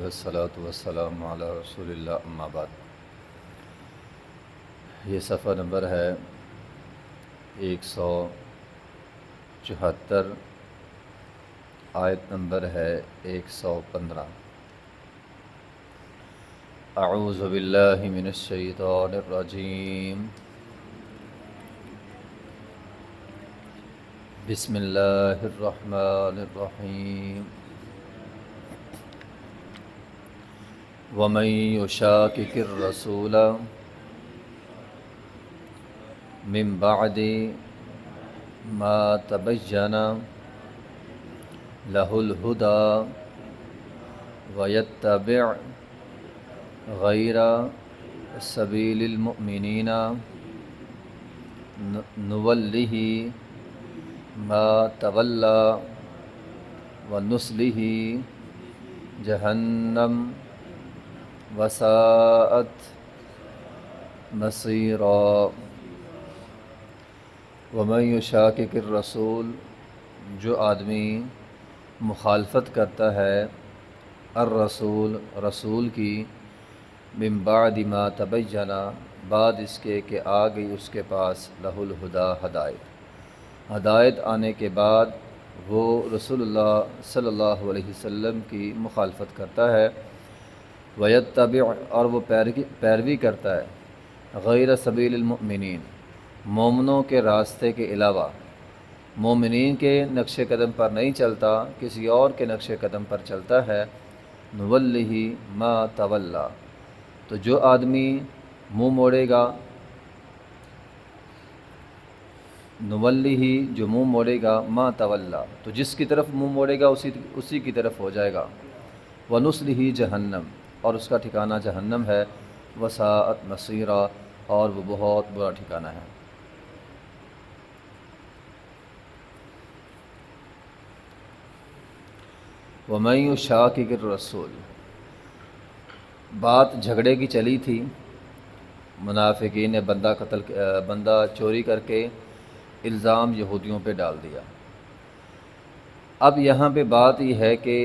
والصلاة والسلام علی رسول اللہ اما بعد۔ یہ صفحہ نمبر ہے 174، آیت نمبر ہے 115۔ اعوذ باللہ من الشیطان الرجیم، بسم اللہ الرحمن الرحیم۔ ومن یشاقق الرسول من بعد ما تبین له الهدى ويتبع غیر سبیل المؤمنین نولہ ما تولی ونصلہ جہنم وساءت مصیرا۔ ومن یشاقق الرسول، جو آدمی مخالفت کرتا ہے الرسول، رسول کی، من بعد ما تبین، بعد اس کے کہ آ گئی اس کے پاس، لہ الہدی، ہدایت آنے کے بعد وہ رسول اللہ صلی اللہ علیہ وسلم کی مخالفت کرتا ہے، ویتبع، اور وہ پیروی کرتا ہے، غیر سبیل المؤمنین، مومنوں کے راستے کے علاوہ، مومنین کے نقش قدم پر نہیں چلتا، کسی اور کے نقش قدم پر چلتا ہے، نولہ ما تولی، تو جو آدمی منہ موڑے گا، نولہ، جو منہ موڑے گا، ما تولی، تو جس کی طرف منہ موڑے گا اسی کی طرف ہو جائے گا، ونصلہ جہنم، اور اس کا ٹھکانہ جہنم ہے، وساءت مصیرا، اور وہ بہت برا ٹھکانہ ہے۔ ومن یشاقق الرسول، بات جھگڑے کی چلی تھی، منافقین نے بندہ چوری کر کے الزام یہودیوں پہ ڈال دیا۔ اب یہاں پہ بات یہ ہے کہ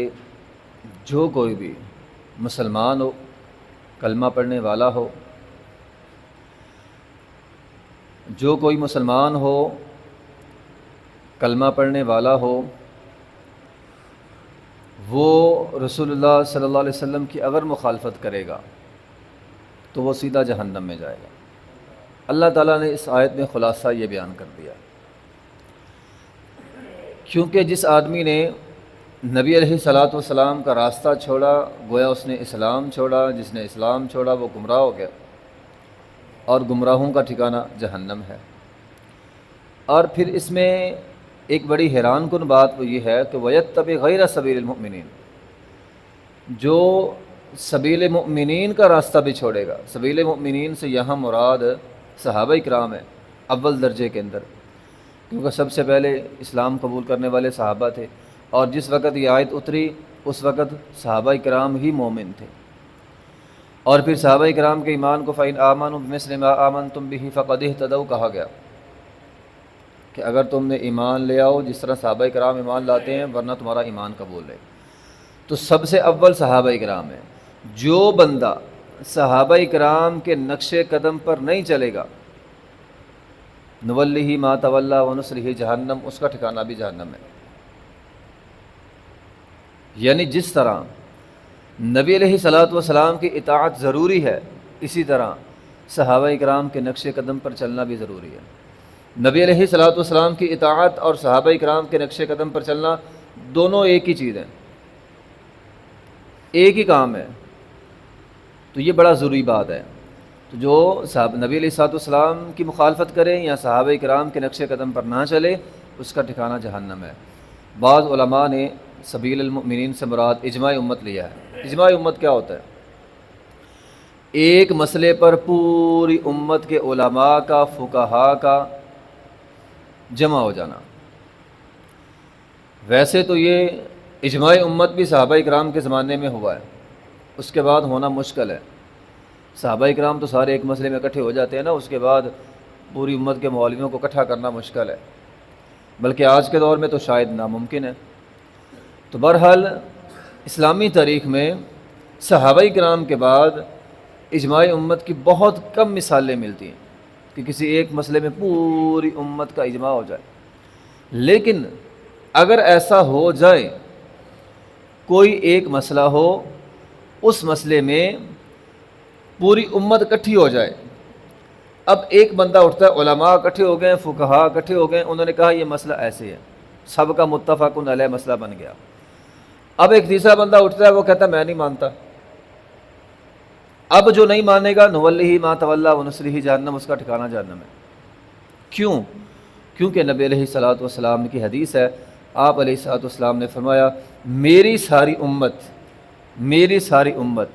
جو کوئی بھی مسلمان ہو، کلمہ پڑھنے والا ہو، جو کوئی مسلمان ہو، کلمہ پڑھنے والا ہو، وہ رسول اللہ صلی اللہ علیہ وسلم کی اگر مخالفت کرے گا تو وہ سیدھا جہنم میں جائے گا۔ اللہ تعالیٰ نے اس آیت میں خلاصہ یہ بیان کر دیا، کیونکہ جس آدمی نے نبی علیہ الصلاۃ والسلام کا راستہ چھوڑا، گویا اس نے اسلام چھوڑا، جس نے اسلام چھوڑا وہ گمراہ ہو گیا، اور گمراہوں کا ٹھکانہ جہنم ہے۔ اور پھر اس میں ایک بڑی حیران کن بات وہ یہ ہے کہ وَيَتَّبِعْ غَيْرَ سَبِيلِ الْمُؤْمِنِينَ، جو سبیل مؤمنین کا راستہ بھی چھوڑے گا۔ سبیل مؤمنین سے یہاں مراد صحابہ کرام ہیں اول درجے کے اندر، کیونکہ سب سے پہلے اسلام قبول کرنے والے صحابہ تھے، اور جس وقت یہ آیت اتری اس وقت صحابہ کرام ہی مومن تھے، اور پھر صحابہ کرام کے ایمان کو فَإِنْ آمَنُوا بِمِثْلِ مَا آمَنْتُمْ بِهِ فَقَدِ اهْتَدَوْا کہا گیا کہ اگر تم نے ایمان لے آؤ جس طرح صحابہ کرام ایمان لاتے ہیں، ورنہ تمہارا ایمان قبول ہے۔ تو سب سے اول صحابہ کرام ہے۔ جو بندہ صحابہ کرام کے نقش قدم پر نہیں چلے گا، نولہ ما تولی ونصلہ جہنم، اس کا ٹھکانہ بھی جہنم ہے۔ یعنی جس طرح نبی علیہ الصلاۃ والسلام کی اطاعت ضروری ہے، اسی طرح صحابہ کرام کے نقش قدم پر چلنا بھی ضروری ہے۔ نبی علیہ الصلاۃ والسلام کی اطاعت اور صحابہ کرام کے نقش قدم پر چلنا دونوں ایک ہی چیز ہیں، ایک ہی کام ہے، تو یہ بڑا ضروری بات ہے۔ تو جو نبی علیہ الصلاۃ والسلام کی مخالفت کرے یا صحابہ کرام کے نقش قدم پر نہ چلے، اس کا ٹھکانہ جہنم ہے۔ بعض علماء نے سبیل المؤمنین سے مراد اجماع امت لیا ہے۔ اجماع امت کیا ہوتا ہے؟ ایک مسئلے پر پوری امت کے علماء کا، فقہاء کا جمع ہو جانا۔ ویسے تو یہ اجماع امت بھی صحابہ کرام کے زمانے میں ہوا ہے، اس کے بعد ہونا مشکل ہے۔ صحابہ کرام تو سارے ایک مسئلے میں اکٹھے ہو جاتے ہیں نا، اس کے بعد پوری امت کے مولویوں کو اکٹھا کرنا مشکل ہے، بلکہ آج کے دور میں تو شاید ناممکن ہے۔ تو بہرحال اسلامی تاریخ میں صحابہ کرام کے بعد اجماع امت کی بہت کم مثالیں ملتی ہیں کہ کسی ایک مسئلے میں پوری امت کا اجماع ہو جائے، لیکن اگر ایسا ہو جائے کوئی ایک مسئلہ ہو، اس مسئلے میں پوری امت اکٹھی ہو جائے، اب ایک بندہ اٹھتا ہے، علماء اکٹھے ہو گئے، فقہاء اکٹھے ہو گئے، انہوں نے کہا یہ مسئلہ ایسے ہے، سب کا متفق علیہ مسئلہ بن گیا۔ اب ایک تیسرا بندہ اٹھتا ہے، وہ کہتا ہے میں نہیں مانتا۔ اب جو نہیں مانے گا نولہ ما تولی ونصلہ جہنم، اس کا ٹھکانہ جہنم ہے۔ کیوں؟ کیونکہ نبی علیہ الصلوۃ والسلام کی حدیث ہے، آپ علیہ الصلوۃ والسلام نے فرمایا میری ساری امت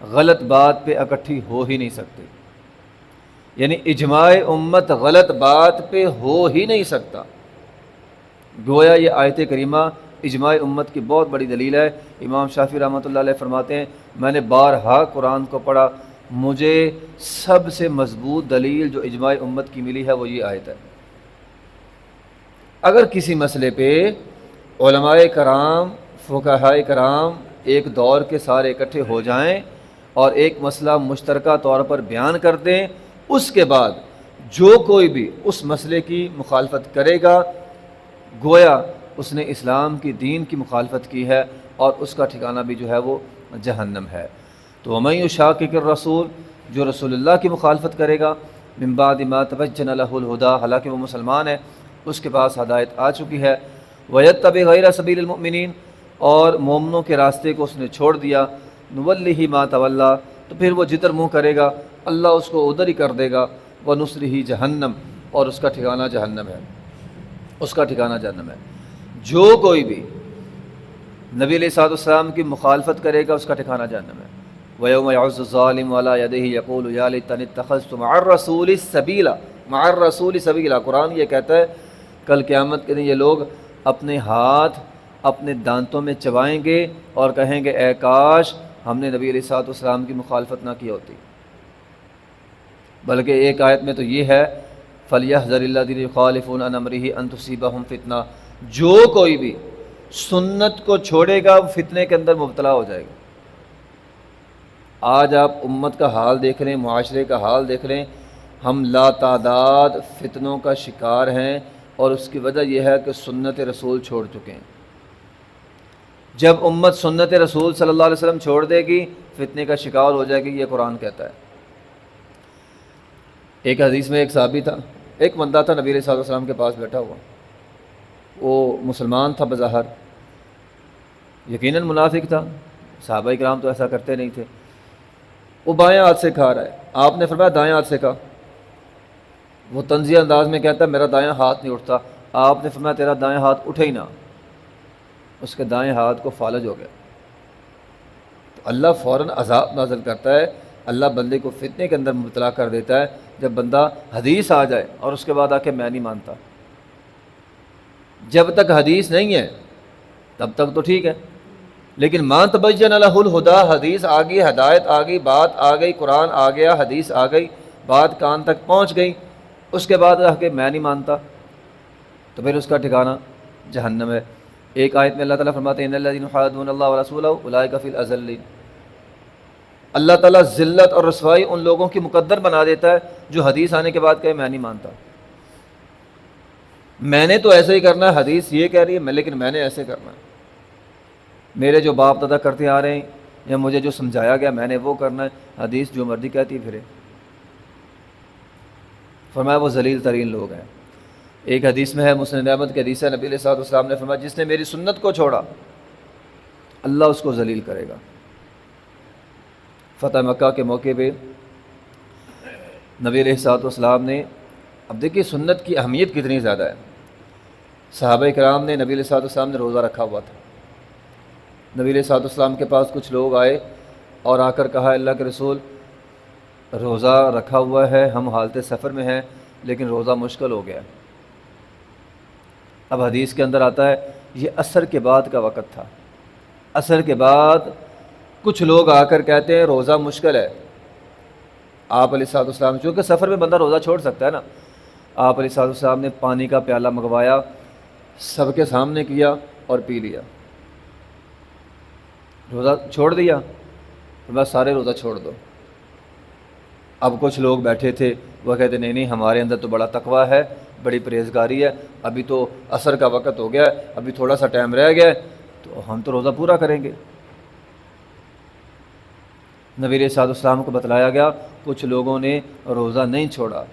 غلط بات پہ اکٹھی ہو ہی نہیں سکتی، یعنی اجماع امت غلط بات پہ ہو ہی نہیں سکتا۔ گویا یہ آیت کریمہ اجماع امت کی بہت بڑی دلیل ہے۔ امام شافعی رحمۃ اللہ علیہ فرماتے ہیں میں نے بارہا قرآن کو پڑھا، مجھے سب سے مضبوط دلیل جو اجماع امت کی ملی ہے وہ یہ آیت ہے۔ اگر کسی مسئلے پہ علماء کرام، فقہاء کرام ایک دور کے سارے اکٹھے ہو جائیں اور ایک مسئلہ مشترکہ طور پر بیان کر دیں، اس کے بعد جو کوئی بھی اس مسئلے کی مخالفت کرے گا گویا اس نے اسلام کی دین کی مخالفت کی ہے اور اس کا ٹھکانہ بھی جو ہے وہ جہنم ہے۔ تو وَمَن يُشَاقِقِ الرَّسُولَ، جو رسول اللہ کی مخالفت کرے گا، مِن بَعْدِ مَا تَبَيَّنَ لَهُ الْهُدَىٰ، حالانکہ وہ مسلمان ہے، اس کے پاس ہدایت آ چکی ہے، وَيَتَّبِعْ غَيْرَ سَبِيلِ الْمُؤْمِنِينَ، اور مومنوں کے راستے کو اس نے چھوڑ دیا، نُوَلِّهِ مَا تَوَلَّىٰ، تو پھر وہ جدھر منہ کرے گا اللہ اس کو ادھر ہی کر دے گا، وَنُصْلِهِ جہنم، اور اس کا ٹھکانہ جہنم ہے، اس کا ٹھکانہ جہنم ہے۔ جو کوئی بھی نبی علیہ الصلوۃ والسلام کی مخالفت کرے گا اس کا ٹھکانہ جہنم ہے۔ وَيَوْمَ يَعُضُّ الظَّالِمُ عَلَىٰ يَدَيْهِ يَقُولُ يَا لَيْتَنِي اتَّخَذْتُ مَعَ الرَّسُولِ سَبِيلًا، مع الرسول سبیلا، قرآن یہ کہتا ہے کل قیامت کے دن یہ لوگ اپنے ہاتھ اپنے دانتوں میں چبائیں گے اور کہیں گے اے کاش ہم نے نبی علیہ الصلوۃ والسلام کی مخالفت نہ کی ہوتی۔ بلکہ ایک آیت میں تو یہ ہے فَلْيَحْذَرِ الَّذِينَ يُخَالِفُونَ عَنْ أَمْرِهِ أَن تُصِيبَهُمْ فِتْنَةٌ، جو کوئی بھی سنت کو چھوڑے گا وہ فتنے کے اندر مبتلا ہو جائے گا۔ آج آپ امت کا حال دیکھ لیں، معاشرے کا حال دیکھ لیں، ہم لاتعداد فتنوں کا شکار ہیں، اور اس کی وجہ یہ ہے کہ سنت رسول چھوڑ چکے ہیں۔ جب امت سنت رسول صلی اللہ علیہ وسلم چھوڑ دے گی فتنے کا شکار ہو جائے گی، یہ قرآن کہتا ہے۔ ایک حدیث میں ایک صحابی تھا، ایک بندہ تھا نبی صلی اللہ علیہ وسلم کے پاس بیٹھا ہوا، وہ مسلمان تھا بظاہر، یقیناً منافق تھا، صحابہ کرام تو ایسا کرتے نہیں تھے۔ وہ بائیں ہاتھ سے کھا رہا ہے، آپ نے فرمایا دائیں ہاتھ سے کھا۔ وہ طنزیہ انداز میں کہتا ہے میرا دائیں ہاتھ نہیں اٹھتا۔ آپ نے فرمایا تیرا دائیں ہاتھ اٹھے ہی نہ۔ اس کے دائیں ہاتھ کو فالج ہو گیا۔ تو اللہ فوراً عذاب نازل کرتا ہے، اللہ بندے کو فتنے کے اندر مبتلا کر دیتا ہے جب بندہ حدیث آ جائے اور اس کے بعد آ کے میں نہیں مانتا۔ جب تک حدیث نہیں ہے تب تک تو ٹھیک ہے، لیکن ما تبین لہ الہدیٰ، حدیث آ گئی، ہدایت آ گئی، بات آ گئی، قرآن آ گیا، حدیث آ گئی، بات کان تک پہنچ گئی، اس کے بعد آ کے میں نہیں مانتا، تو پھر اس کا ٹھکانہ جہنم ہے۔ ایک آیت میں اللہ تعالیٰ فرماتے ہیں ان الذین یحادون اللہ ورسولہ اولئک فی الاذلین، اللہ تعالیٰ ذلت اور رسوائی ان لوگوں کی مقدر بنا دیتا ہے جو حدیث آنے کے بعد کہے میں نہیں مانتا، میں نے تو ایسے ہی کرنا ہے، حدیث یہ کہہ رہی ہے لیکن میں نے ایسے کرنا ہے، میرے جو باپ دادا کرتے آ رہے ہیں یا مجھے جو سمجھایا گیا میں نے وہ کرنا ہے، حدیث جو مرضی کہتی پھرے۔ فرمایا وہ ذلیل ترین لوگ ہیں۔ ایک حدیث میں ہے، مسند احمد کی حدیث ہے، نبی علیہ الصلوۃ والسلام نے فرمایا جس نے میری سنت کو چھوڑا اللہ اس کو ذلیل کرے گا۔ فتح مکہ کے موقع پہ نبی علیہ الصلوۃ والسلام نے، اب دیکھیے سنت کی اہمیت کتنی زیادہ ہے، صحابہ کرام نے نبی علیہ الصلوۃ والسلام نے روزہ رکھا ہوا تھا، نبی علیہ الصلوۃ والسلام کے پاس کچھ لوگ آئے اور آ کر کہا اللہ کے رسول روزہ رکھا ہوا ہے، ہم حالت سفر میں ہیں لیکن روزہ مشکل ہو گیا۔ اب حدیث کے اندر آتا ہے یہ عصر کے بعد کا وقت تھا، عصر کے بعد کچھ لوگ آ کر کہتے ہیں روزہ مشکل ہے۔ آپ علیہ الصلوۃ والسلام، چونکہ سفر میں بندہ روزہ چھوڑ سکتا ہے نا، آپ علیہ الصلوۃ والسلام نے پانی کا پیالہ منگوایا، سب کے سامنے کیا اور پی لیا، روزہ چھوڑ دیا۔ فرمایا سارے روزہ چھوڑ دو۔ اب کچھ لوگ بیٹھے تھے، وہ کہتے نہیں نہیں ہمارے اندر تو بڑا تقویٰ ہے، بڑی پرہیزگاری ہے، ابھی تو عصر کا وقت ہو گیا ہے، ابھی تھوڑا سا ٹائم رہ گیا ہے، تو ہم تو روزہ پورا کریں گے۔ نبی علیہ الصلوۃ والسلام کو بتلایا گیا کچھ لوگوں نے روزہ نہیں چھوڑا۔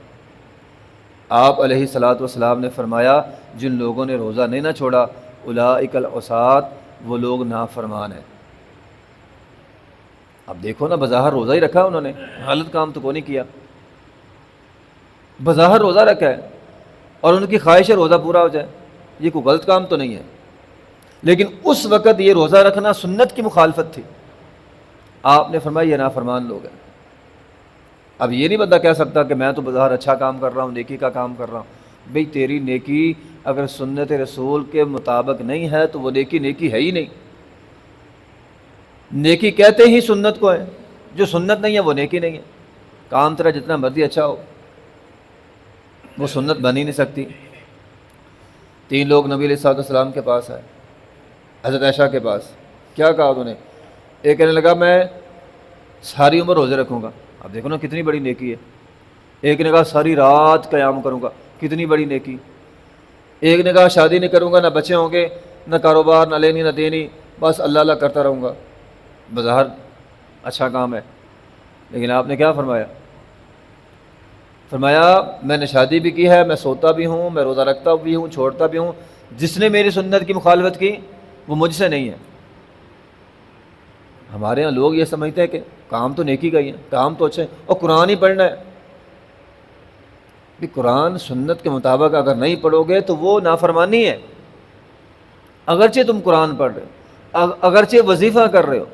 آپ علیہ الصلوۃ والسلام نے فرمایا جن لوگوں نے روزہ نہیں نہ چھوڑا اولئک العصاۃ، وہ لوگ نافرمان ہیں۔ اب دیکھو نا، بظاہر روزہ ہی رکھا انہوں نے، غلط کام تو کوئی نہیں کیا، بظاہر روزہ رکھا ہے اور ان کی خواہش ہے روزہ پورا ہو جائے، یہ کوئی غلط کام تو نہیں ہے، لیکن اس وقت یہ روزہ رکھنا سنت کی مخالفت تھی۔ آپ نے فرمایا یہ نافرمان لوگ ہیں۔ اب یہ نہیں بندہ کہہ سکتا کہ میں تو بظاہر اچھا کام کر رہا ہوں، نیکی کا کام کر رہا ہوں۔ بھئی تیری نیکی اگر سنت رسول کے مطابق نہیں ہے تو وہ نیکی نیکی ہے ہی نہیں۔ نیکی کہتے ہی سنت کو ہے، جو سنت نہیں ہے وہ نیکی نہیں ہے۔ کام تیرا جتنا مرضی اچھا ہو، وہ سنت بن ہی نہیں سکتی۔ 3 لوگ نبی علیہ الصلوۃ والسلام کے پاس آئے، حضرت عائشہ کے پاس۔ کیا کہا انہوں نے؟ ایک کہنے لگا میں ساری عمر روزے رکھوں گا، اب دیکھو نا کتنی بڑی نیکی ہے۔ ایک نے کہا ساری رات قیام کروں گا، کتنی بڑی نیکی۔ ایک نے کہا شادی نہیں کروں گا، نہ بچے ہوں گے، نہ کاروبار، نہ لینی نہ دینی، بس اللہ اللہ کرتا رہوں گا۔ بظاہر اچھا کام ہے، لیکن آپ نے کیا فرمایا؟ فرمایا میں نے شادی بھی کی ہے، میں سوتا بھی ہوں، میں روزہ رکھتا بھی ہوں، چھوڑتا بھی ہوں، جس نے میری سنت کی مخالفت کی وہ مجھ سے نہیں ہے۔ ہمارے ہاں لوگ یہ سمجھتے ہیں کہ کام تو نیکی کا ہی ہے، کام تو اچھے، اور قرآن ہی پڑھنا ہے۔ بھی قرآن سنت کے مطابق اگر نہیں پڑھو گے تو وہ نافرمانی ہے۔ اگرچہ تم قرآن پڑھ رہے ہو، اگرچہ وظیفہ کر رہے ہو،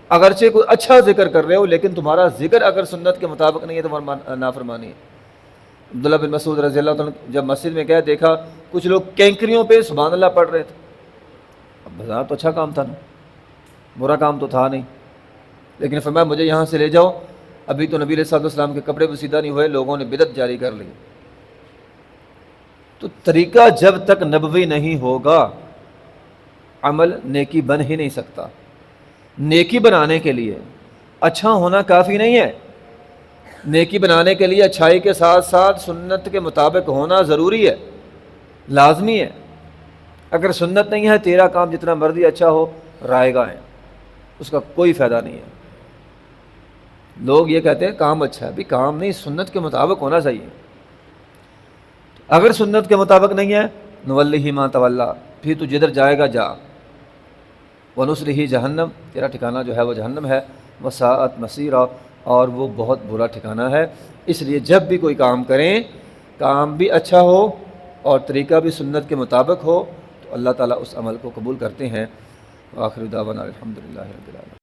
اگرچہ کوئی اچھا ذکر کر رہے ہو، لیکن تمہارا ذکر اگر سنت کے مطابق نہیں ہے تو نافرمانی ہے۔ عبداللہ بن مسعود رضی اللہ عنہ جب مسجد میں گئے، دیکھا کچھ لوگ کینکریوں پہ سبحان اللہ پڑھ رہے تھے۔ اب بظاہر تو اچھا کام تھا نا، برا کام تو تھا نہیں، لیکن فرمایا مجھے یہاں سے لے جاؤ، ابھی تو نبی علیہ الصلوۃ والسلام کے کپڑے بھی سیدھا نہیں ہوئے، لوگوں نے بدعت جاری کر لی۔ تو طریقہ جب تک نبوی نہیں ہوگا عمل نیکی بن ہی نہیں سکتا۔ نیکی بنانے کے لیے اچھا ہونا کافی نہیں ہے، نیکی بنانے کے لیے اچھائی کے ساتھ ساتھ سنت کے مطابق ہونا ضروری ہے، لازمی ہے۔ اگر سنت نہیں ہے تیرا کام جتنا مرضی اچھا ہو رائے گاہ ہے، اس کا کوئی فائدہ نہیں ہے۔ لوگ یہ کہتے ہیں کام اچھا ہے، بھی کام نہیں، سنت کے مطابق ہونا چاہیے۔ اگر سنت کے مطابق نہیں ہے نولہ ما تولیٰ، پھر تو جدھر جائے گا جا، ونصلہ جہنم، تیرا ٹھکانہ جو ہے وہ جہنم ہے، وساءت مصیرا، اور وہ بہت برا ٹھکانہ ہے۔ اس لیے جب بھی کوئی کام کریں، کام بھی اچھا ہو اور طریقہ بھی سنت کے مطابق ہو تو اللہ تعالیٰ اس عمل کو قبول کرتے ہیں۔ وآخر دعوانا الحمدللہ رب العالمین۔